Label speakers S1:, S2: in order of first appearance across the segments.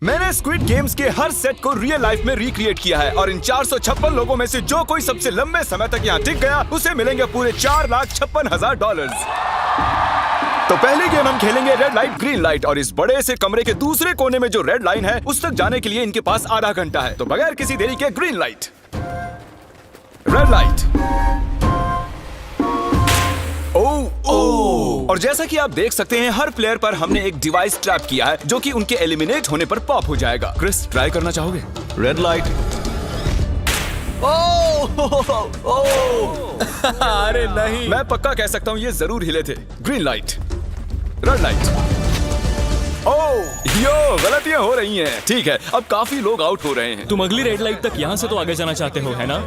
S1: मैंने squid games के हर set को रियल लाइफ में रिक्रिएट किया है और इन 456 लोगों में से जो कोई सबसे लंबे समय तक यहाँ टिक गया उसे मिलेंगे पूरे $4,56,000। तो पहली गेम हम खेलेंगे रेड लाइट ग्रीन लाइट और इस बड़े से कमरे के दूसरे कोने में जो रेड लाइन है उस तक जाने के लिए इनके पास आधा घंटा है। तो बगैर किसी देरी के ग्रीन लाइट, रेड लाइट। और जैसा कि आप देख सकते हैं हर प्लेयर पर हमने एक डिवाइस ट्रैप किया है जो कि उनके एलिमिनेट होने पर पॉप हो जाएगा। क्रिस, ट्राई करना चाहोगे?
S2: Red light.
S3: अरे नहीं,
S1: मैं पक्का कह सकता हूँ ये जरूर हिले थे। Green light, red light. Yo, गलतियां हो रही हैं। ठीक है, अब काफी लोग आउट हो रहे हैं।
S3: तुम अगली रेड लाइट तक यहाँ से तो आगे जाना चाहते हो, है ना?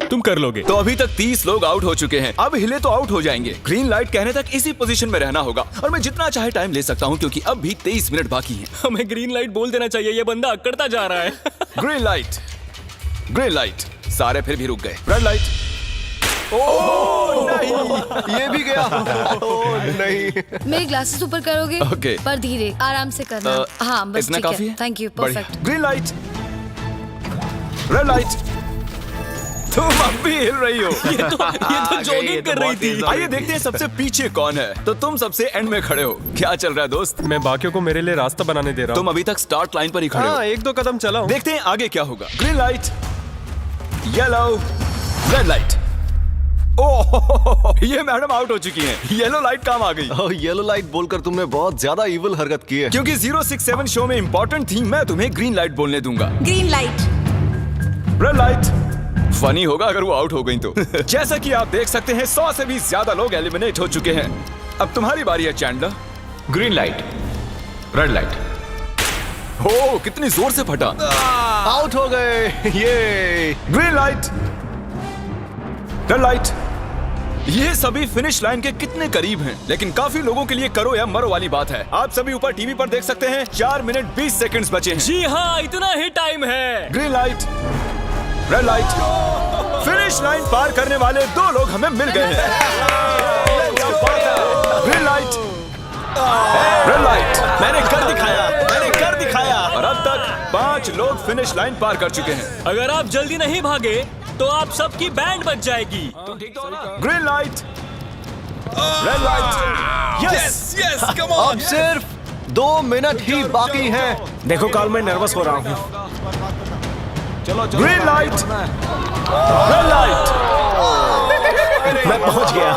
S3: तुम कर लोगे।
S1: तो अभी तक 30 लोग आउट हो चुके हैं। अब हिले तो आउट हो जाएंगे। ग्रीन लाइट कहने तक इसी पोजीशन में रहना होगा और मैं जितना चाहे टाइम ले सकता हूँ क्योंकि अब भी 23 मिनट बाकी हैं।
S3: हमें ग्रीन लाइट बोल देना चाहिए, ये बंदा अकड़ता जा रहा है।
S1: Green light, green light. सारे फिर भी रुक गए। Red light.
S2: नहीं, ये भी गया। नहीं।
S4: मेरे ग्लासेस ऊपर करोगे?
S1: ओके।
S4: पर धीरे, आराम से करना। हाँ, बस
S1: इतना
S4: ठीक
S1: काफी
S4: है।
S1: है?
S4: थैंक यू,
S1: बढ़िया।
S4: Perfect.
S1: Green light, red light. तुम अब भी हिल रही हो।
S3: ये तो जॉगिंग कर रही थी।
S1: आइए देखते हैं सबसे पीछे कौन है। तो तुम सबसे एंड में खड़े हो। क्या चल रहा है दोस्त?
S5: मैं बाकियों को मेरे लिए रास्ता बनाने दे रहा
S1: तुम
S5: हूँ।
S1: अभी तक स्टार्ट लाइन पर ही खड़े हो।
S5: हाँ, एक दो कदम चला हूँ।
S1: देखते हैं आगे क्या होगा। Green light, yellow, red light. Oh, ये मैडम आउट हो चुकी हैं। येलो लाइट काम आ गई।
S2: येलो लाइट बोलकर तुमने बहुत ज्यादा इविल हरकत की है।
S1: क्योंकि 067 शो में इंपॉर्टेंट थी, मैं तुम्हें ग्रीन लाइट बोलने दूंगा।
S6: Green light.
S1: Red light. Funny होगा अगर वो आउट हो गई तो। जैसा कि आप देख सकते हैं 100 से भी ज्यादा लोग एलिमिनेट हो चुके हैं। अब तुम्हारी बारी है Chandler.
S7: Green light, red light.
S1: हो, कितनी जोर से फटा।
S2: आउट हो गए। ये
S1: ग्रीन लाइट, रेड लाइट। ये सभी फिनिश लाइन के कितने करीब हैं, लेकिन काफी लोगों के लिए करो या मरो वाली बात है। आप सभी ऊपर टीवी पर देख सकते हैं 4 मिनट 20 सेकंड्स बचे हैं।
S3: जी हाँ, इतना ही टाइम है।
S1: Green light, red light. Finish line पार करने वाले 2 लोग हमें मिल गए हैं। Green light, red light. मैंने कर दिखाया, मैंने कर दिखाया। और अब तक 5 लोग फिनिश लाइन पार कर चुके हैं।
S3: अगर आप जल्दी नहीं भागे तो आप सबकी बैंड बच जाएगी।
S1: Green light, red light. Yes yes, come on.
S2: अब सिर्फ 2 मिनट ही बाकी हैं।
S5: देखो काल, मैं नर्वस हो रहा हूँ।
S1: Green light, red light.
S5: मैं पहुंच गया।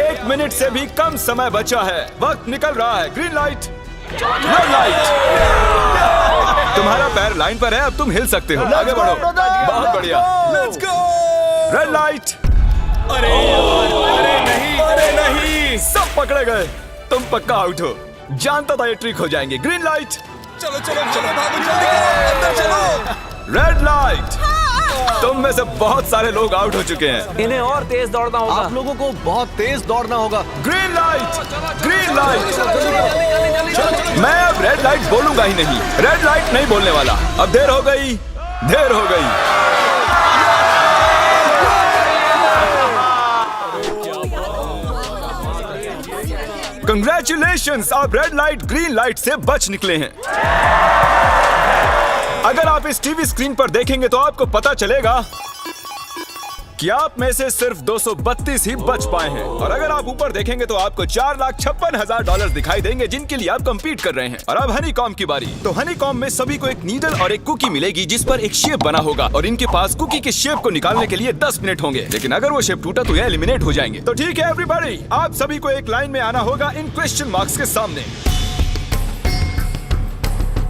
S1: 1 मिनट से भी कम समय बचा है। वक्त निकल रहा है। Green light, red light. तुम्हारा पैर लाइन पर है, अब तुम हिल सकते हो। आगे बढ़ो। बहुत बढ़िया। Let's go. Red light.
S3: अरे नहीं, अरे नहीं।
S1: सब पकड़े गए। तुम पक्का आउट हो। जानता था ये ट्रिक हो जाएंगे। Green light.
S3: चलो चलो चलो, भागो जल्दी, अंदर चलो।
S1: Red light. तुम में से बहुत सारे लोग आउट हो चुके हैं।
S7: इन्हें और तेज दौड़ना होगा।
S2: आप लोगों को बहुत तेज दौड़ना होगा।
S1: Green light, green light. मैं अब रेड लाइट बोलूंगा ही नहीं। रेड लाइट नहीं बोलने वाला। अब देर हो गई, देर हो गई। कंग्रेचुलेशंस, आप रेड लाइट ग्रीन लाइट से बच निकले हैं। अगर आप इस टीवी स्क्रीन पर देखेंगे तो आपको पता चलेगा कि आप में से सिर्फ 232 ही बच पाए हैं। और अगर आप ऊपर देखेंगे तो आपको $4,56,000 दिखाई देंगे जिनके लिए आप कंपीट कर रहे हैं। और अब हनीकॉम की बारी। तो हनीकॉम में सभी को एक नीडल और एक कुकी मिलेगी जिस पर एक शेप बना होगा और इनके पास कुकी के शेप को निकालने के लिए 10 मिनट होंगे। लेकिन अगर वो शेप टूटा तो ये एलिमिनेट हो जाएंगे। तो ठीक है एवरीबॉडी, आप सभी को एक लाइन में आना होगा इन क्वेश्चन मार्क्स के सामने।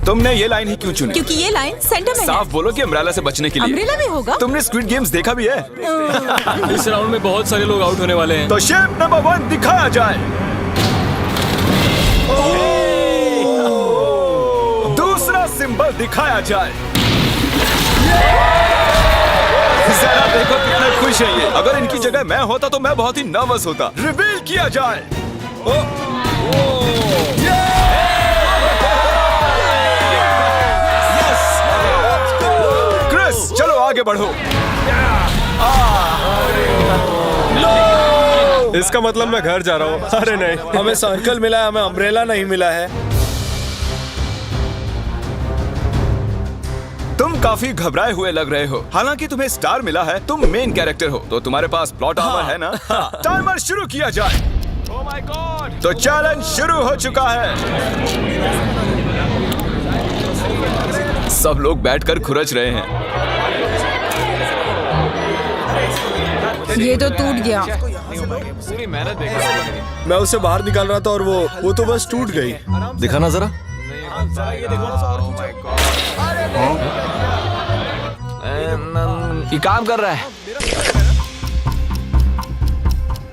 S1: तुमने ये लाइन ही क्यों चुनी?
S6: क्योंकि ये लाइन सेंटर में है।
S1: साफ बोलो कि अम्ब्रेला से बचने के लिए।
S6: अम्ब्रेला में होगा?
S1: तुमने स्क्विड गेम्स देखा भी है?
S3: इस राउंड में बहुत सारे लोग आउट होने वाले हैं।
S1: तो शेप नंबर 1 दिखाया जाए। दूसरा सिंबल दिखाया जाए। जरा देखो कितने खुश हैं ये। अगर इनकी जगह मैं होता तो मैं बहुत ही नर्वस होता। रिवील किया जाए। क्रिस, चलो आगे बढ़ो।
S5: इसका मतलब मैं घर जा रहा हूँ। अरे नहीं,
S8: हमें सर्कल मिला है, हमें अम्ब्रेला नहीं मिला है।
S1: काफी घबराए हुए लग रहे हो। हालांकि तुम्हें स्टार मिला है, तुम मेन कैरेक्टर हो, तो तुम्हारे पास प्लॉट आर्मर है ना? टाइमर शुरू किया जाए।
S7: Oh my God!
S1: तो चैलेंज शुरू हो चुका है। सब लोग बैठकर खुरच रहे हैं।
S6: ये तो टूट गया।
S7: पूरी मेहनत बेकार।
S2: मैं उसे बाहर निकाल रहा था और वो तो बस टूट गई। दिखाना जरा।
S7: ये काम कर रहा है।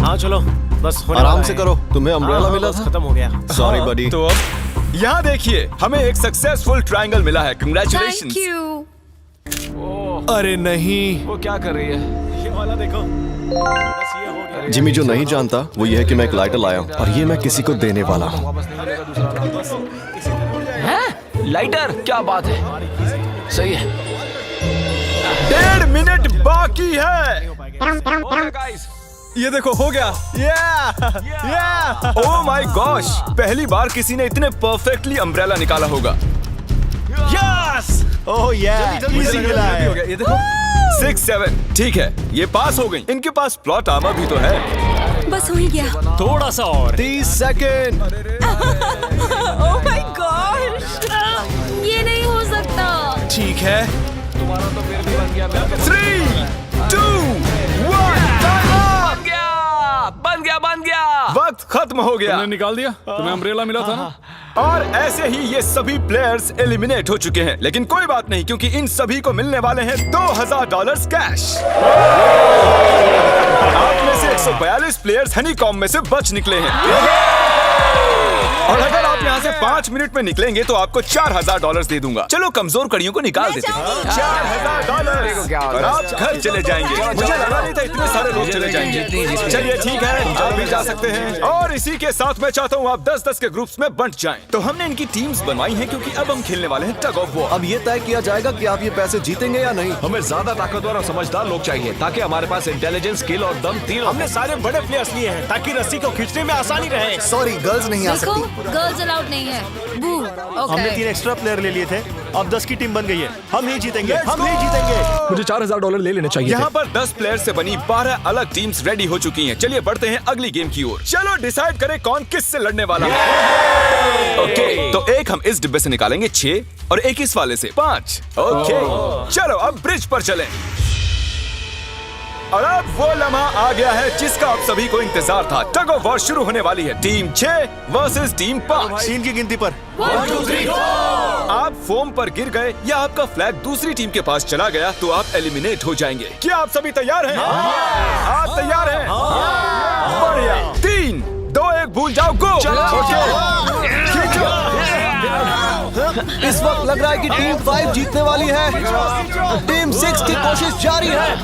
S5: हाँ चलो, बस होने
S2: आराम
S5: वाला
S2: से
S5: है।
S2: करो, तुम्हें अम्ब्रेला
S5: हाँ,
S2: मिला
S5: बस
S2: था।
S5: खत्म हो गया।
S2: सॉरी बडी।
S1: तो अब यहाँ देखिए, हमें एक सक्सेसफुल ट्रायंगल मिला है।
S4: Thank
S1: congratulations.
S4: यू।
S2: अरे नहीं,
S7: वो क्या कर रही है?
S5: ये वाला देखो, बस ये हो गया।
S2: जिमी जो नहीं जानता वो ये है कि मैं एक लाइटर लाया हूँ और ये मैं किसी को देने वाला हूँ।
S7: वापस नहीं मिलेगा दूसरा। हैं? लाइटर? क्या बात है? सही है।
S1: 1.5 मिनट बाकी है।
S7: Okay, guys.
S5: ये देखो, हो गया।
S1: ओह माय गॉश, पहली बार किसी ने इतने परफेक्टली अम्ब्रेला निकाला होगा।
S5: यस! ओह
S2: जल्दी
S5: इजी
S2: लगा,
S5: मिला
S2: जल्दी
S5: है।
S2: हो गया।
S5: ये देखो,
S1: 6-7 ठीक है, ये पास हो गई। इनके पास प्लॉट आर्मर भी तो है।
S4: बस हो ही गया।
S3: थोड़ा सा और।
S2: 30 सेकेंड।
S6: Oh my God.
S4: ये नहीं हो सकता।
S5: ठीक है।
S7: तुम्हारा तो फिर भी बन गया।
S1: 3, 2, 1,
S7: बन गया।
S1: वक्त खत्म हो गया।
S3: तुमने निकाल दिया? तुम्हें अम्ब्रेला मिला था ना?
S1: और ऐसे ही ये सभी प्लेयर्स एलिमिनेट हो चुके हैं। लेकिन कोई बात नहीं, क्योंकि इन सभी को मिलने वाले हैं $2000 कैश। आप में से 142 प्लेयर्स हनीकॉम्ब में से बच निकले हैं। और अगर आप यहाँ से 5 मिनट में निकलेंगे तो आपको $4000 दे दूंगा। चलो कमजोर कड़ियों को निकाल देते हैं। $4000 और आप घर चले जाएंगे। मुझे लगा नहीं था इतने सारे लोग चले जाएंगे। चलिए ठीक है, आप भी जा सकते हैं। और इसी के साथ मैं चाहता हूँ आप 10-10 के ग्रुप्स में बंट जाएं। तो हमने इनकी टीम्स बनवाई हैं क्योंकि अब हम खेलने वाले हैं टग ऑफ वॉर।
S2: अब ये तय किया जाएगा कि आप ये पैसे जीतेंगे या नहीं।
S7: हमें ज्यादा ताकतवर और समझदार लोग चाहिए ताकि हमारे पास इंटेलिजेंस, स्किल और दम तीनों।
S5: हमने सारे बड़े प्लेयर्स लिए हैं ताकि रस्सी को खींचने में आसानी रहे।
S2: सॉरी, गर्ल्स नहीं आ
S4: देखो,
S2: सकती।
S4: गर्ल्स अलाउड नहीं है। बू।
S5: हमने 3
S4: ओके।
S5: एक्स्ट्रा प्लेयर ले लिए थे, अब 10 की टीम बन गई है। हम नहीं जीतेंगे, हम नहीं जीतेंगे।
S8: मुझे $4000 ले लेने चाहिए
S1: यहाँ पर 10 प्लेयर से बनी 12 अलग टीम्स रेडी हो चुकी हैं। चलिए बढ़ते हैं अगली गेम की ओर। चलो डिसाइड करें कौन किस से लड़ने वाला है। ओके, तो एक हम इस डिब्बे से निकालेंगे 6 और एक इस वाले से 5। ओके, चलो अब ब्रिज पर चलें। और अब वो लम्हा आ गया है जिसका आप सभी को इंतजार था। टग ऑफ वॉर शुरू होने वाली है। Team 6 versus team 5।
S5: 3 की गिनती पर।
S4: 1, 2, 3, 4।
S1: आप फोम पर गिर गए या आपका फ्लैग दूसरी टीम के पास चला गया तो आप एलिमिनेट हो जाएंगे। क्या आप सभी तैयार हैं? आप तैयार हैं? बढ़िया। 3, 2, 1 भूल जाओ, गो।
S2: इस वक्त लग रहा है कि टीम 5 जीतने वाली है। टीम 6 की कोशिश जारी है।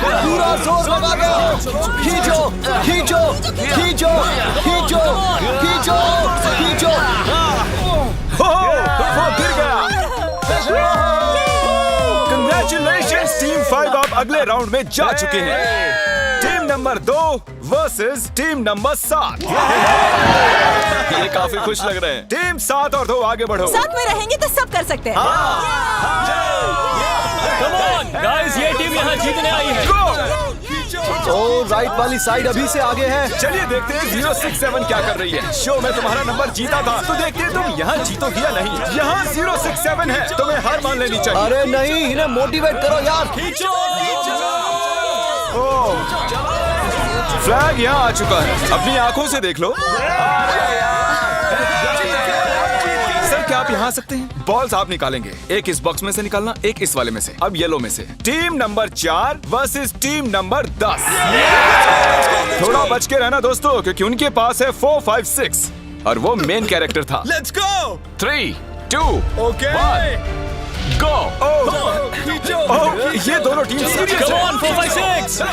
S2: पूरा जोर लगा दो। खींचो, खींचो, खींचो, खींचो, खींचो, खींचो।
S1: वो गिर गया। कंग्रेचुलेशंस टीम 5, आप अगले राउंड में जा चुके हैं। Team number 2 versus team number 7। ये काफी खुश लग रहे हैं। टीम 7 और 2 आगे बढ़ो।
S6: साथ में रहेंगे तो सब कर सकते हैं।
S3: कम ऑन गाइस, ये टीम यहाँ जीतने आई है।
S2: तो राइट वाली साइड अभी से आगे है।
S1: चलिए देखते हैं 067 क्या कर रही है। शो में तुम्हारा नंबर जीता था, तो देखते हैं तुम यहाँ जीतोगी या नहीं। यहाँ 067 है, तुम्हें हार मान लेनी चाहिए।
S2: अरे नहीं, इन्हें मोटिवेट करो यार।
S1: फ्लैग यहाँ आ चुका है, अपनी आंखों से देख लो। सर क्या आप यहाँ आ सकते हैं? बॉल्स आप निकालेंगे, एक इस बॉक्स में से निकालना, एक इस वाले में से। अब येलो में से। Team number 4 versus team number 10। थोड़ा बच के रहना दोस्तों, क्योंकि उनके पास है 4, 5, 6 और वो मेन कैरेक्टर था।
S5: Let's go.
S1: 3, 2,
S5: ओके।
S1: 1 गो। ये दोनों टीम सीरियस
S3: कम
S1: है।
S3: ऑन 4, 5, 6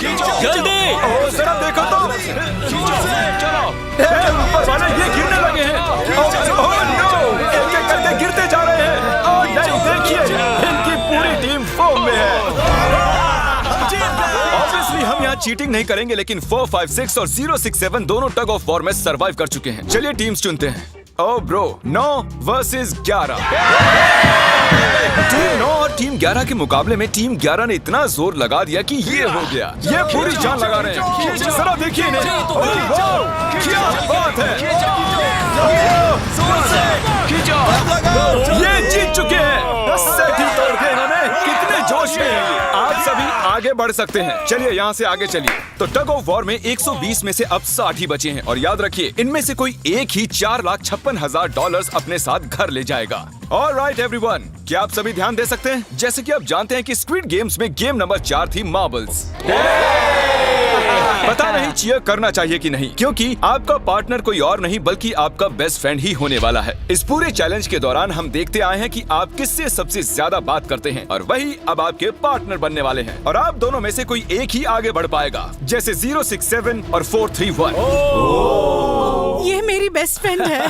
S3: जल्दी।
S1: जरा देखो तो। चलो ऊपर वाले ये गिरने लगे हैं। ओह नो, एक-एक करके गिरते जा रहे हैं। ओह नहीं, देखिए इनकी पूरी टीम फॉर्म में है। ऑब्वियसली हम यहाँ चीटिंग नहीं करेंगे, लेकिन 4, 5, 6 और 067 दोनों टग ऑफ वॉर में सरवाइव कर चुके हैं। चलिए टीम्स चुनते हैं। ओ ब्रो, 9 वर्सेस 11। टीम 9 और टीम 11 के मुकाबले में टीम 11 ने इतना जोर लगा दिया कि ये हो गया। ये पूरी जान लगा रहे हैं। जरा देखिए इन्हें। ओह, वाह, क्या बात है। ये जीत चुके हैं। सेट ही तोड़ दिए इन्होंने। कितने जोश में हैं ये। आप सभी आगे बढ़ सकते हैं। चलिए यहाँ से आगे चलिए। तो टग ऑफ वॉर में 120 में से अब 60 ही बचे हैं और याद रखिए इनमें से कोई एक ही $4,56,000 अपने साथ घर ले जाएगा। ऑलराइट एवरीवन, क्या आप सभी ध्यान दे सकते हैं? जैसे कि आप जानते हैं कि स्क्विड गेम्स में गेम नंबर 4 थी मार्बल्स। पता नहीं चीयर करना चाहिए कि नहीं, क्योंकि आपका पार्टनर कोई और नहीं बल्कि आपका बेस्ट फ्रेंड ही होने वाला है। इस पूरे चैलेंज के दौरान हम देखते आए हैं कि आप किससे सबसे ज्यादा बात करते हैं और वही अब आपके पार्टनर बनने वाले हैं और आप दोनों में से कोई एक ही आगे बढ़ पाएगा, जैसे 067 और 431।
S6: ये मेरी बेस्ट फ्रेंड है।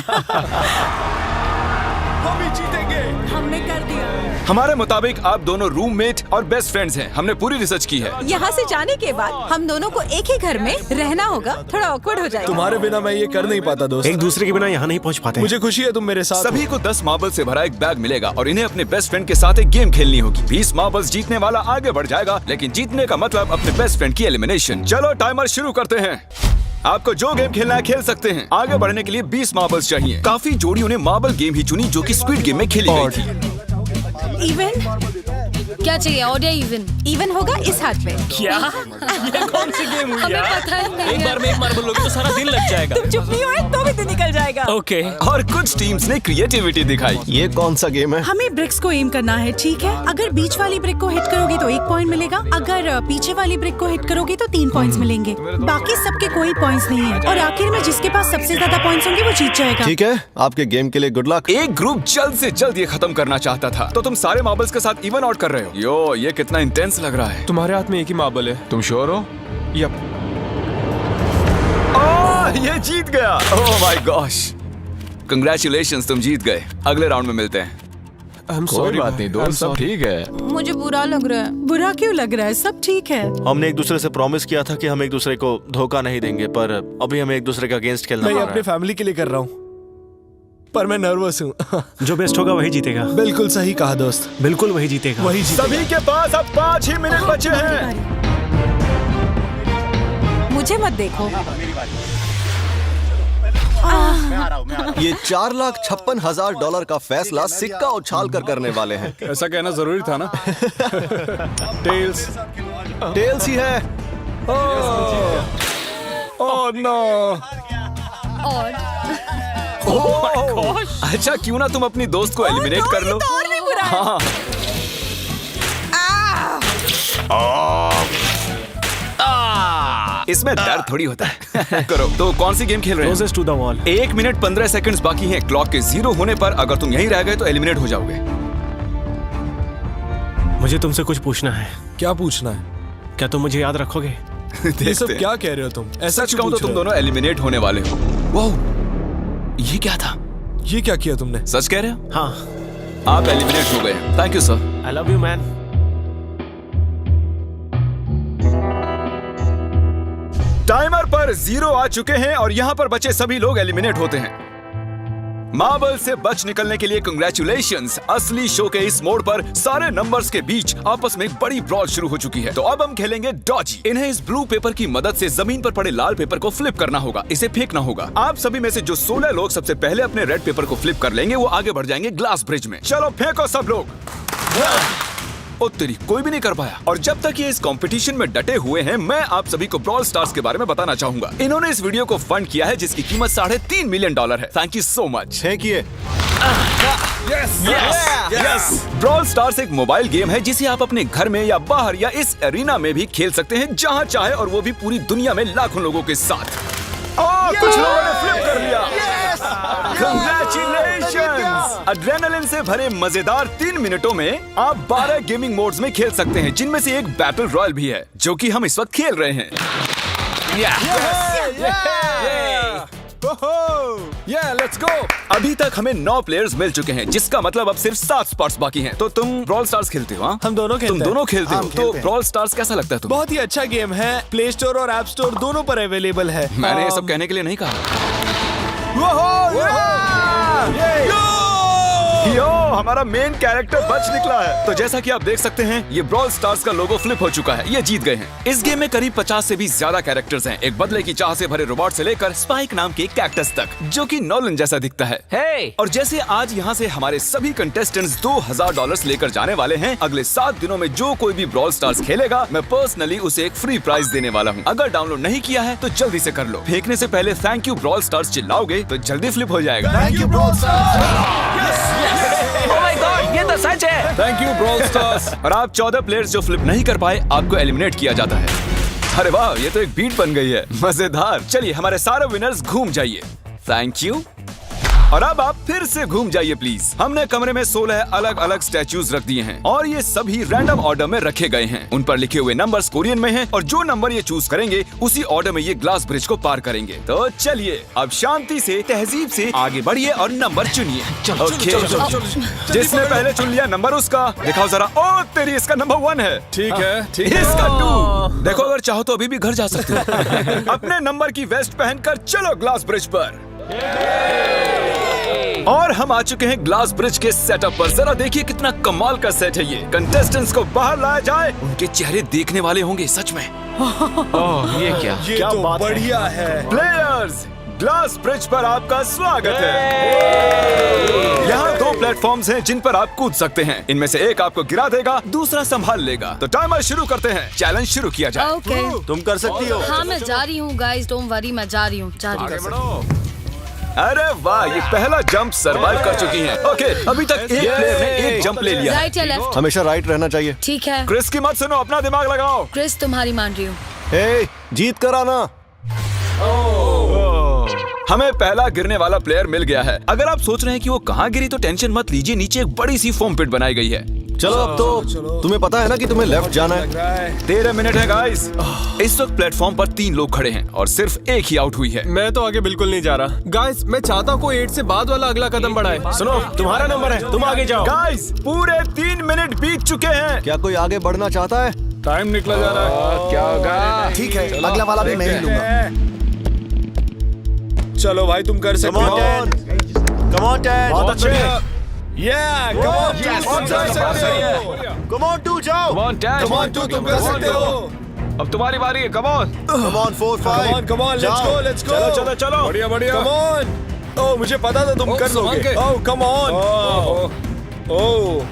S1: हम ही जीतेंगे।
S6: हमने कर दिया।
S1: हमारे मुताबिक आप दोनों रूममेट और बेस्ट फ्रेंड्स हैं। हमने पूरी रिसर्च की है।
S6: यहाँ से जाने के बाद हम दोनों को एक ही घर में रहना होगा। थोड़ा ऑकवर्ड हो जाएगा।
S2: तुम्हारे बिना मैं ये कर नहीं पाता दोस्त।
S5: एक दूसरे के बिना यहाँ नहीं पहुँच पाते।
S2: मुझे खुशी है तुम मेरे साथ
S1: सभी को 10 मार्बल से भरा एक बैग मिलेगा और इन्हें अपने बेस्ट फ्रेंड के साथ एक गेम खेलनी होगी। 20 मार्बल्स जीतने वाला आगे बढ़ जाएगा, लेकिन जीतने का मतलब अपने बेस्ट फ्रेंड की एलिमिनेशन। चलो टाइमर शुरू करते हैं। आपको जो गेम खेलना है खेल सकते हैं। आगे बढ़ने के लिए 20 मार्बल्स चाहिए। काफी जोड़ियों ने मार्बल गेम ही चुनी जो कि स्क्विड गेम में खेली गई थी।
S6: इवन
S4: क्या चाहिए? ऑड या इवन?
S6: इवन होगा इस हाथ पे।
S3: क्या? ये कौन सी गेम हुई
S4: हमें
S3: यार?
S4: पता ही नहीं
S3: एक
S4: है।
S3: बार में एक मार्बल लोगे तो सारा दिन लग जाएगा।
S6: तुम चुप नहीं हुए तो भी दिन निकल जाएगा।
S3: ओके।
S1: और कुछ टीम्स ने क्रिएटिविटी दिखाई।
S2: ये कौन सा गेम है?
S6: हमें ब्रिक्स को एम करना है, ठीक है? अगर बीच वाली ब्रिक को हिट करोगे तो 1 पॉइंट मिलेगा। अगर पीछे वाली ब्रिक को हिट करोगे तो 3 पॉइंट्स मिलेंगे। बाकी सबके कोई पॉइंट्स नहीं है और आखिर में जिसके पास सबसे ज्यादा पॉइंट्स होंगे वो जीत जाएगा।
S2: ठीक है, आपके गेम के लिए गुड लक।
S1: एक ग्रुप जल्द से जल्द ये खत्म करना चाहता था, तो तुम सारे मार्बल्स के साथ इवन आउट कर रहे हो। यो, ये कितना इंटेंस लग रहा है।
S8: तुम्हारे हाथ में एक ही मार्बल है, तुम श्योर हो?
S1: यप। ये जीत गया। ओह माय गॉश, कंग्रेचुलेशंस, तुम जीत गए। अगले राउंड में मिलते हैं।
S8: कोई बात नहीं दोस्त, सब ठीक है।
S4: मुझे बुरा लग रहा है।
S6: बुरा क्यों लग रहा है? सब ठीक है।
S5: हमने एक दूसरे से प्रॉमिस किया था कि हम एक दूसरे को धोखा नहीं देंगे, पर अभी हमें एक दूसरे का अगेंस्ट खेलना
S2: मैं
S5: पड़
S2: ये
S5: रहा
S2: अपने
S5: है।
S2: फैमिली के लिए कर रहा हूँ, पर मैं नर्वस हूँ।
S5: जो बेस्ट होगा वही जीतेगा।
S2: बिल्कुल सही कहा दोस्त,
S5: बिल्कुल वही जीतेगा।
S2: वही जीतेगा।
S1: सभी के पास अब 5 ही मिनट बचे हैं।
S6: मुझे मत देखो।
S2: ये $4,56,000 का फैसला सिक्का उछाल कर करने वाले हैं।
S8: ऐसा कहना जरूरी था ना।
S2: टेल्स ही है। Oh no.
S4: और
S1: अच्छा, क्यों ना तुम अपनी दोस्त को एलिमिनेट कर लो।
S6: और भी बुरा है।
S1: हाँ। इसमें दर्द थोड़ी होता है। करो। तो कौन सी गेम खेल रहे हैं?
S5: Closest to the wall।
S1: 1 minute 15 seconds बाकी हैं। क्लॉक के 0 होने पर अगर तुम यहीं रह गए तो एलिमिनेट हो जाओगे।
S5: मुझे तुमसे कुछ पूछना है।
S2: क्या पूछना है?
S5: क्या तुम मुझे याद रखोगे?
S2: ये सब
S1: देखते हैं।
S2: क्या कह रहे हो तुम? ऐसा
S1: सच
S2: क्यों
S1: कहूं तो
S2: पूछ
S1: तुम
S2: रहे हो?
S1: दोनों एलिमिनेट होने वाले हो। वाह, ये क्या था?
S2: ये क्या किया तुमने?
S1: सच कह रहे हो?
S5: हाँ।
S1: आप एलिमिनेट हो गए। Thank you sir.
S5: I love you man.
S1: Timer पर 0 आ चुके हैं और यहाँ पर बचे सभी लोग एलिमिनेट होते हैं। मार्बल से बच निकलने के लिए कंग्रेचुलेशंस। असली शो के इस मोड़ पर सारे नंबर्स के बीच आपस में एक बड़ी ब्रॉल शुरू हो चुकी है। तो अब हम खेलेंगे डॉजी। इन्हें इस ब्लू पेपर की मदद से जमीन पर पड़े लाल पेपर को फ्लिप करना होगा, इसे फेंकना होगा। आप सभी में से जो 16 लोग सबसे पहले अपने रेड पेपर को फ्लिप कर लेंगे वो आगे बढ़ जाएंगे ग्लास ब्रिज में। चलो फेंको सब लोग। ओ तेरी, कोई भी नहीं कर पाया। और जब तक ये इस कंपटीशन में डटे हुए हैं, मैं आप सभी को ब्रॉल स्टार्स के बारे में बताना चाहूंगा। इन्होंने इस वीडियो को फंड किया है जिसकी कीमत $3.5 मिलियन है। Thank you so much.
S2: फेंकिए।
S1: ब्रॉल स्टार्स एक मोबाइल गेम है जिसे आप अपने घर में या बाहर या इस एरिना में भी खेल सकते हैं, जहां चाहे, और वो भी पूरी दुनिया में लाखों लोगों के साथ। कुछ लोगों ने फ्लिप कर लिया। Congratulations! एड्रेनलिन से भरे मजेदार 3 मिनटों में आप 12 गेमिंग मोड्स में खेल सकते हैं, जिनमें से एक बैटल रॉयल भी है, जो कि हम इस वक्त खेल रहे हैं। Let's go. अभी तक हमें 9 प्लेयर्स मिल चुके हैं, जिसका मतलब अब सिर्फ 7 स्पॉट्स बाकी हैं। तो तुम ब्रॉल स्टार्स खेलते हो? हाँ,
S2: हम दोनों खेलते
S1: तुम
S2: हैं।
S1: दोनों खेलते हो।
S2: हम
S1: तो
S2: खेलते हैं।
S1: ब्रॉल स्टार्स कैसा लगता है तुम्हें?
S2: बहुत ही अच्छा गेम है। प्ले स्टोर और ऐप स्टोर दोनों पर अवेलेबल है।
S1: मैंने ये सब कहने के लिए नहीं कहा। यो, हमारा मेन कैरेक्टर बच निकला है। तो जैसा कि आप देख सकते हैं, ये ब्रॉल स्टार्स का लोगो फ्लिप हो चुका है। ये जीत गए हैं। इस गेम में करीब 50 से भी ज्यादा कैरेक्टर्स हैं। एक बदले की चाह से भरे रोबोट से लेकर स्पाइक नाम के कैक्टस तक, जो कि नॉलन जैसा दिखता है।
S7: हे
S1: और जैसे आज यहाँ से हमारे सभी कंटेस्टेंट्स $2000 लेकर जाने वाले हैं, अगले 7 दिनों में जो कोई भी ब्रॉल स्टार्स खेलेगा, मैं पर्सनली उसे एक फ्री प्राइज देने वाला हूँ। अगर डाउनलोड नहीं किया है तो जल्दी से कर लो। फेंकने से पहले थैंक यू ब्रॉल स्टार्स चिल्लाओगे तो जल्दी फ्लिप हो जाएगा।
S2: Thank you bro.
S7: Oh my God, ये तो सच है।
S8: Thank you brawl stars.
S1: और आप 14 प्लेयर्स जो फ्लिप नहीं कर पाए, आपको एलिमिनेट किया जाता है। अरे वाह, ये तो एक बीट बन गई है, मजेदार। चलिए हमारे सारे विनर्स घूम जाइए। Thank you. और अब आप फिर से घूम जाइए प्लीज। हमने कमरे में 16 अलग अलग स्टैचूज रख दिए हैं और ये सभी रैंडम ऑर्डर में रखे गए हैं। उन पर लिखे हुए नंबर्स कोरियन में हैं और जो नंबर ये चूज करेंगे उसी ऑर्डर में ये ग्लास ब्रिज को पार करेंगे। तो चलिए अब शांति से, तहजीब से आगे बढ़िए और नंबर चुनिए। ओके, जिसने पहले चुन लिया नंबर उसका दिखाओ जरा। ओ तेरी, इसका नंबर 1 है।
S8: ठीक है, ठीक है।
S1: इसका 2। देखो, अगर चाहो तो अभी भी घर जा सकते हो। अपने नंबर की वेस्ट पहनकर चलो ग्लास ब्रिज पर। और हम आ चुके हैं ग्लास ब्रिज के सेटअप पर। जरा देखिए कितना कमाल का सेट है ये। कंटेस्टेंट्स को बाहर लाया जाए, उनके चेहरे देखने वाले होंगे सच में।
S7: ये क्या?
S5: ये तो बढ़िया है।
S1: प्लेयर्स, ग्लास ब्रिज पर आपका स्वागत है। यहाँ 2 प्लेटफॉर्म्स हैं जिन पर आप कूद सकते हैं। इनमें से एक आपको गिरा देगा, दूसरा संभाल लेगा। तो टाइमर शुरू करते हैं। चैलेंज शुरू किया जाए।
S4: ओके।
S5: तुम कर सकती हो।
S4: हाँ, मैं जा रही हूँ गाइस, डोंट वरी, मैं जा रही हूँ, जा रही हूँ।
S1: अरे वाह, ये पहला जंप सरवाइव कर चुकी हैं। ओके, अभी तक एक प्लेयर ने एक जंप ले लिया है।
S4: राइट या लेफ्ट?
S2: हमेशा राइट रहना चाहिए।
S4: ठीक है
S1: क्रिस की मत सुनो, अपना दिमाग लगाओ।
S4: क्रिस, तुम्हारी मान रही हूँ।
S2: हे, जीत कर आना।
S1: हमें पहला गिरने वाला प्लेयर मिल गया है। अगर आप सोच रहे हैं कि वो कहाँ गिरी तो टेंशन मत लीजिए, नीचे एक बड़ी सी फोम पिट बनाई गई है।
S2: चलो अब तो तुम्हें पता है ना कि तुम्हें लेफ्ट जाना है।
S1: 13 मिनट है गाइस। इस वक्त प्लेटफॉर्म पर 3 लोग खड़े हैं और सिर्फ एक ही आउट हुई है।
S8: मैं तो आगे बिल्कुल नहीं जा रहा। गाइस, मैं चाहता हूँ कोई 8 से बाद वाला अगला कदम बढ़ाए।
S5: सुनो, तुम्हारा नंबर है, तुम आगे जाओ।
S1: गाइस, पूरे 3 मिनट बीत चुके हैं।
S2: क्या कोई आगे बढ़ना चाहता है?
S8: टाइम निकला जा रहा है। क्या होगा?
S2: ठीक है, अगला वाला भी मैं ही लूंगा।
S5: चलो भाई, तुम कर सकते हो। Come on ten. बहुत अच्छे। Yeah, come on,
S7: Yes,
S5: तुम कर सकते हो। Come on, 2 जाओ।
S7: Come on, Dad.
S5: Come on, 2 तुम कर सकते हो।
S7: अब तुम्हारी बारी है, come on.
S5: Come on, 4, 5. Come on, let's go, let's go.
S1: चलो चलो चलो।
S8: बढ़िया बढ़िया।
S5: Come on. Oh, मुझे पता था तुम कर
S8: संभाल
S5: लोगे।
S8: के।
S5: Oh, come on. Oh.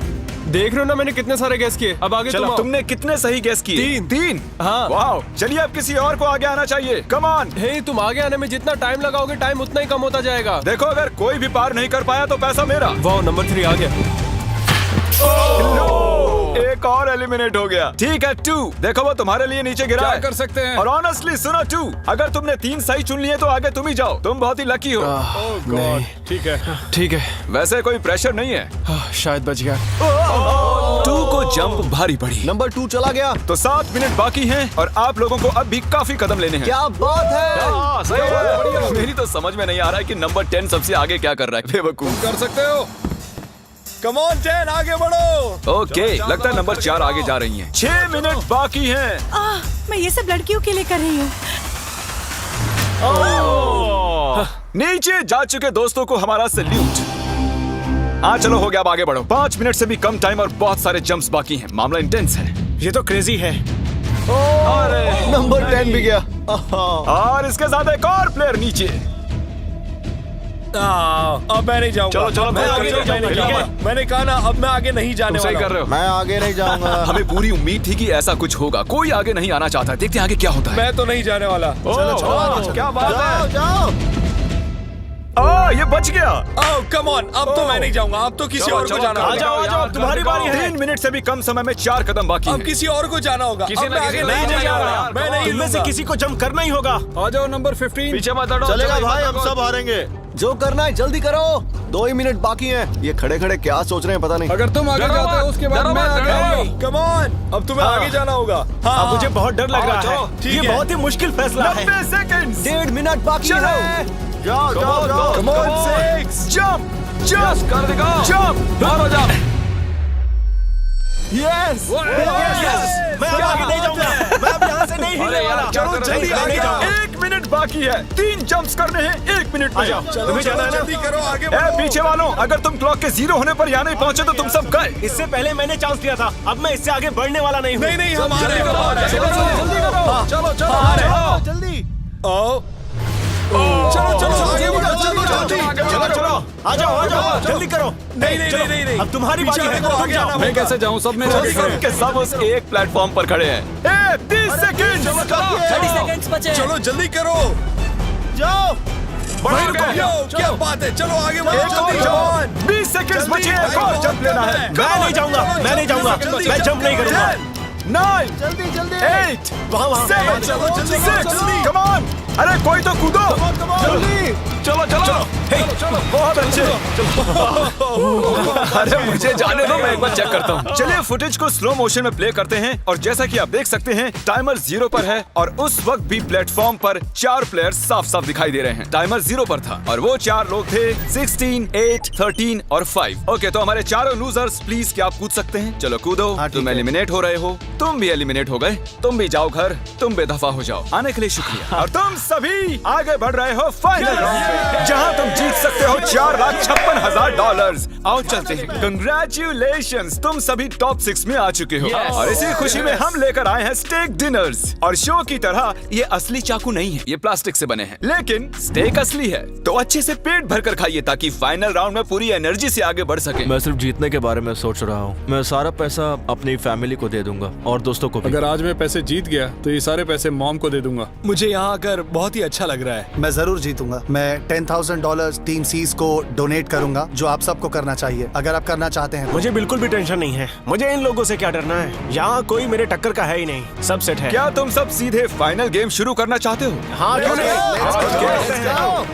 S8: देख रहे हो ना, मैंने कितने सारे गैस किए। अब आगे
S1: चलो,
S8: तुम आओ।
S1: तुमने कितने सही गेस किए? 3।
S8: हाँ।
S1: वाओ, चलिए अब किसी और को आगे आना चाहिए। Come on.
S8: हे, तुम आगे आने में जितना टाइम लगाओगे, टाइम उतना ही कम होता जाएगा।
S1: देखो, अगर कोई भी पार नहीं कर पाया तो पैसा मेरा।
S8: वाह, नंबर 3 आ गया।
S1: एक और एलिमिनेट हो गया। ठीक है 2, देखो वो तुम्हारे लिए नीचे गिरा
S8: क्या
S1: है।
S8: कर सकते हैं?
S1: और ऑनेस्टली सुनो 2, अगर तुमने 3 सही चुन लिए तो आगे तुम ही जाओ। तुम बहुत ही लकी हो।
S8: नहीं, ठीक है, ठीक है।
S1: वैसे कोई प्रेशर नहीं है।
S8: शायद बच गया।
S1: 2 को जंप भारी पड़ी।
S2: नंबर 2 चला गया।
S1: तो 7 मिनट बाकी हैं और आप लोगों को अब भी काफी कदम लेने हैं।
S2: क्या बात है।
S1: हाँ, सही है। मेरी तो समझ में नहीं आ रहा है कि नंबर 10 सबसे आगे क्या कर रहा है। बेवकूफ।
S8: कर सकते हो।
S5: Come on, 10, आगे बढ़ो।
S1: ओके, लगता है नंबर 4 आगे जा रही हैं। 6 मिनट बाकी हैं।
S6: मैं ये सब लड़कियों के लिए कर रही हूँ।
S1: नीचे जा चुके दोस्तों को हमारा सैल्यूट। चलो हो गया, अब आगे बढ़ो। 5 मिनट से भी कम टाइम और बहुत सारे जंप्स बाकी हैं। मामला इंटेंस है।
S5: ये तो क्रेजी है।
S2: नंबर 10 भी गया।
S1: और इसके साथ एक और प्लेयर नीचे।
S5: अब मैं नहीं जाऊंगा।
S1: चलो, चलो,
S5: मैं
S1: चलो,
S5: आगे
S1: चलो,
S5: नहीं जाने
S1: चलो,
S5: वाला।
S1: चलो।
S5: मैंने कहा ना, अब मैं आगे नहीं जाने
S1: तुम सही
S5: वाला
S1: कर रहे हो।
S2: मैं आगे नहीं जाऊंगा।
S1: हमें पूरी उम्मीद थी कि ऐसा कुछ होगा। कोई आगे नहीं आना चाहता। देखते हैं आगे क्या होता है।
S5: मैं तो नहीं जाने वाला।
S1: चलो, क्या बात है।
S2: जाओ।
S1: ये बच गया।
S5: Oh, come on, अब तो मैं नहीं जाऊंगा। अब तो किसी और को जाना होगा।
S1: आ जाओ, तुम्हारी बारी है। 3 मिनट से भी कम समय में 4 कदम बाकी
S5: अब
S1: हैं।
S5: किसी और को जाना होगा।
S7: किसी
S5: अब
S7: ना
S5: मैं
S7: किसी
S5: आगे
S7: को
S5: नहीं
S7: जाना
S5: जाने
S7: होगा।
S5: वाला। मैं नहीं
S2: तुम में से किसी को जंप करना ही होगा।
S8: आ जाओ नंबर 15।
S7: पीछे मत हटो।
S2: चलेगा भाई, हम सब हारेंगे। जो करना है जल्दी करो। 2 ही मिनट बाकी हैं। ये खड़े खड़े क्या सोच रहे हैं पता नहीं।
S8: अगर तुम आगे
S7: डरो
S8: जाते हो
S7: मत,
S8: उसके बाद
S7: डरो
S8: मैं
S7: मत,
S8: आगे
S7: डरो
S8: आऊंगा।
S5: Come on, अब तुम्हें आगे जाना होगा। हाँ,
S2: मुझे बहुत डर लग रहा है।
S5: ठीक
S2: ये
S5: है।
S2: बहुत ही मुश्किल फैसला है।
S1: 90 सेकंड्स।
S2: 1.5 मिनट बाकी
S1: चलो।
S2: है। जाओ जाओ जाओ।
S1: Come on, 6 जंप
S7: Yes, कर दिखाओ।
S1: जंप।
S7: बाहर हो जाओ।
S2: यस मैं अब आगे नहीं जाऊंगा। मैं अब यहाँ से नहीं
S7: अरे
S2: हिलने
S7: यार,
S2: वाला।
S7: क्या
S1: चलो
S7: कर रहे
S1: जल्दी
S7: हो?
S1: आगे
S7: नहीं
S1: जाओ।
S7: जाओ।
S1: 1 मिनट बाकी है। 3 जंप्स करने हैं 1 मिनट में।
S5: तुम्हें जाना है ना? जल्दी करो, आगे बढ़ो।
S1: पीछे वालों, अगर तुम क्लॉक के 0 होने पर यहाँ नहीं पहुँचे तो तुम सब गए।
S2: इससे पहले मैंने चांस लिया था, अब मैं इससे आगे बढ़ने वाला नहीं हूँ।
S5: नहीं हम आ रहे हैं।
S2: जल्दी
S5: चलो
S2: आ जाओ जल्दी करो।
S5: नहीं
S2: अब तुम्हारी बारी है,
S5: आगे आना।
S8: मैं कैसे जाऊँ? सब मेरे आगे खड़े हैं।
S1: सबके सब उस एक प्लेटफॉर्म पर खड़े हैं। 30 सेकंड।
S7: 30 सेकंड्स बचे।
S5: चलो जल्दी करो।
S2: जाओ।
S5: क्या बात है, चलो आगे बढ़ो जल्दी।
S1: 20 सेकंड बचे हैं, एक और जंप लेना है।
S2: मैं नहीं जाऊंगा, मैं जंप नहीं करूंगा।
S1: 9
S2: जल्दी
S1: 8
S2: वहाँ
S1: 7
S5: चलो, जल्दी,
S1: 6
S5: जल्दी।
S1: Come on. अरे कोई तो कूदो। चलो बहुत अच्छे। अरे मुझे जाने दो, मैं एक बार चेक करता हूँ। चलिए फुटेज को स्लो मोशन में प्ले करते हैं और जैसा कि आप देख सकते हैं टाइमर 0 पर है और उस वक्त भी प्लेटफॉर्म पर 4 प्लेयर्स साफ साफ दिखाई दे रहे हैं। टाइमर 0 पर था और वो 4 लोग थे 16, 8, 13 और 5। ओके, तो हमारे चारों लूजर्स प्लीज क्या आप कूद सकते हैं? चलो कूदो। तुम एलिमिनेट हो रहे हो, तुम भी एलिमिनेट हो गए, तुम भी जाओ घर, तुम बेदफा हो जाओ। आने के लिए शुक्रिया। और तुम सभी आगे बढ़ रहे हो फाइनल राउंड पे, जहां तुम जीत सकते हो $4,56,000। आओ चलते हैं। कंग्रेचुलेशंस, तुम सभी टॉप 6 में आ चुके हो। और इसी खुशी में हम लेकर आए हैं स्टेक डिनर्स। और शो की तरह ये असली चाकू नहीं है, ये प्लास्टिक से बने हैं, लेकिन स्टेक असली है। तो अच्छे से पेट भर कर खाइए ताकि फाइनल राउंड में पूरी एनर्जी से आगे बढ़ सके।
S9: मैं सिर्फ जीतने के बारे में सोच रहा हूँ। मैं सारा पैसा अपनी फैमिली को दे दूंगा और दोस्तों को भी।
S8: अगर आज मैं पैसे जीत गया तो ये सारे पैसे मॉम को दे दूंगा।
S2: मुझे यहाँ आकर बहुत ही अच्छा लग रहा है।
S10: मैं जरूर जीतूंगा। मैं $10,000 टीम सीज को डोनेट करूंगा, जो आप सबको करना चाहिए अगर आप करना चाहते हैं।
S2: मुझे बिल्कुल भी टेंशन नहीं है। मुझे इन लोगों से क्या डरना है, यहाँ कोई मेरे टक्कर का है ही नहीं, सब सेट है।
S1: क्या तुम सब सीधे फाइनल गेम शुरू करना चाहते हो?
S2: हाँ, क्यों नहीं?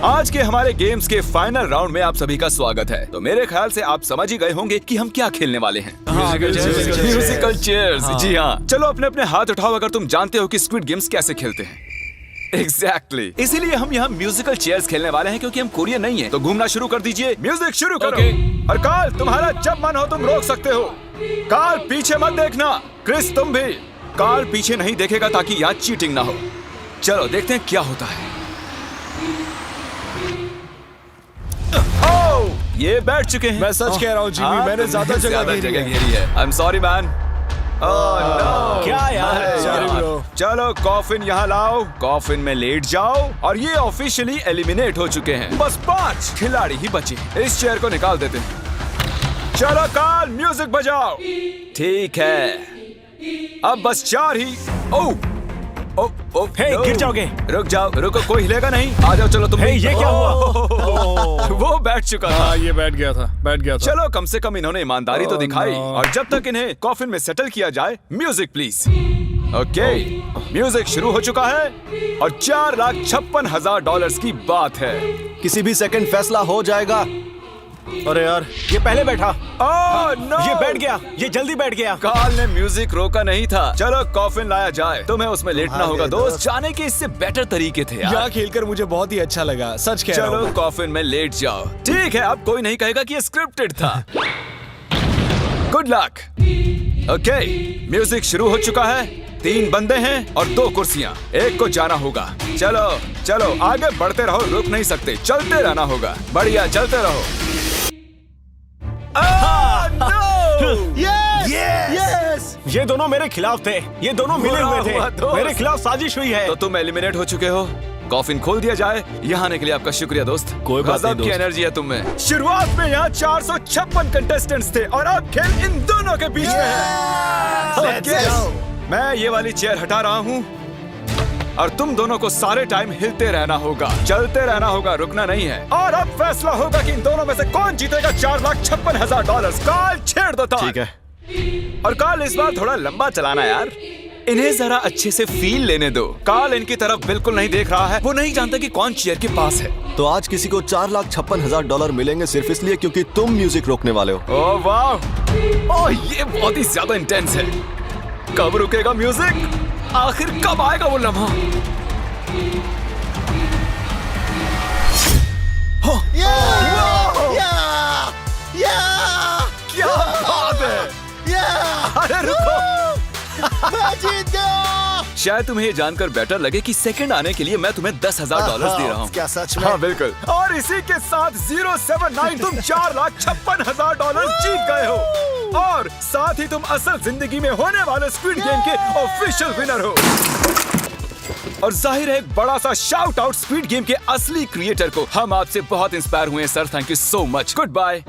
S1: आज के हमारे गेम्स के फाइनल राउंड में आप सभी का स्वागत है। तो मेरे ख्याल से आप समझ ही गए होंगे कि हम क्या खेलने वाले हैं। Musical chairs. जी हाँ, चलो अपने अपने हाथ उठाओ अगर तुम जानते हो कि स्क्विड गेम्स कैसे खेलते हैं। एग्जैक्टली, इसीलिए हम यहाँ म्यूजिकल चेयर्स खेलने वाले हैं क्योंकि हम कोरियन नहीं हैं। तो घूमना शुरू कर दीजिए, म्यूजिक शुरू करो। और कार्ल, तुम्हारा जब मन हो तुम रोक सकते हो। कार्ल पीछे मत देखना, क्रिस तुम भी। कार्ल पीछे नहीं देखेगा ताकि यहाँ चीटिंग ना हो। चलो देखते हैं क्या होता है। ओह, ये बैठ चुके हैं।
S5: मैं सच कह रहा हूँ जिमी, मैंने ज्यादा जगह
S1: घेरी है। I am sorry man.
S2: क्या यार?
S1: चलो कॉफिन यहाँ लाओ, कॉफिन में लेट जाओ। और ये ऑफिशियली एलिमिनेट हो चुके हैं। बस 5 खिलाड़ी ही बचे हैं। इस चेयर को निकाल देते हैं। चलो कार्ल, म्यूजिक बजाओ। ठीक है, अब बस 4 ही। ओह
S2: हे, गिर जाओगे।
S1: रुक जाओ, रुको, कोई हिलेगा नहीं। आ जाओ, चलो तुम।
S2: ये क्या हुआ?
S1: वो बैठ चुका था।
S8: ये बैठ गया था।
S1: चलो कम से कम इन्होंने ईमानदारी तो दिखाई। और जब तक इन्हें कॉफिन में सेटल किया जाए, म्यूजिक प्लीज। ओके, म्यूजिक शुरू हो चुका है और $4,56,000 की बात है।
S2: किसी भी सेकंड फैसला हो जाएगा। अरे यार, ये पहले बैठा।
S1: नो,
S2: ये बैठ गया, ये जल्दी बैठ गया।
S1: कार्ल ने म्यूजिक रोका नहीं था। चलो कॉफिन लाया जाए, तुम्हें उसमें लेटना होगा दोस्त। जाने के इससे बेटर तरीके थे यार।
S2: यहाँ खेलकर मुझे बहुत ही अच्छा लगा, सच कह रहा हूँ।
S1: चलो कॉफिन में लेट जाओ। ठीक है, अब कोई नहीं कहेगा कि ये स्क्रिप्टेड था। Good luck. ओके, म्यूजिक शुरू हो चुका है। 3 बंदे हैं और 2 कुर्सियां। एक को जाना होगा। चलो आगे बढ़ते रहो, रुक नहीं सकते, चलते रहना होगा। बढ़िया, चलते रहो।
S2: यस! ये दोनों मेरे खिलाफ थे, ये दोनों मिले हुए थे। मेरे खिलाफ साजिश हुई है।
S1: तो तुम एलिमिनेट हो चुके हो। कॉफिन खोल दिया जाए। यहाँ आने के लिए आपका शुक्रिया दोस्त।
S9: कोई बात नहीं
S1: गजब की
S9: दोस्त।
S1: एनर्जी है तुम में। शुरुआत में यहाँ 456 कंटेस्टेंट्स थे और अब खेल इन दोनों के बीच में है। Okay, मैं ये वाली चेयर हटा रहा हूँ और तुम दोनों को सारे टाइम हिलते रहना होगा, चलते रहना होगा, रुकना नहीं है। और अब फैसला होगा कि इन दोनों में से कौन जीतेगा $4,56,000। कार्ल छेड़ दो।
S2: ठीक है।
S1: और कार्ल इस बार थोड़ा लंबा चलाना यार, इन्हें जरा अच्छे से फील लेने दो। कार्ल इनकी तरफ बिल्कुल नहीं देख रहा है, वो नहीं जानता कि कौन चेयर के पास है।
S9: तो आज किसी को $4,56,000 मिलेंगे सिर्फ इसलिए क्योंकि तुम म्यूजिक रोकने वाले हो।
S1: ओह वाह, ओह ये बहुत ही ज्यादा इंटेंस है। कब रुकेगा म्यूजिक? आखिर कब आएगा वो लम्हा? क्या बात है? अरे रुको,
S2: मैं जीत गया।
S1: शायद तुम्हें ये जानकर बेटर लगे कि सेकंड आने के लिए मैं तुम्हें $10,000 दे रहा हूँ।
S10: क्या सच में?
S1: हाँ बिल्कुल। और इसी के साथ 079 तुम $4,56,000 जीत गए हो और साथ ही तुम असल जिंदगी में होने वाले स्क्विड गेम के ऑफिशियल विनर हो। और जाहिर है एक बड़ा सा शाउट आउट स्क्विड गेम के असली क्रिएटर को। हम आपसे बहुत इंस्पायर हुए हैं sir, thank you so much. Good bye.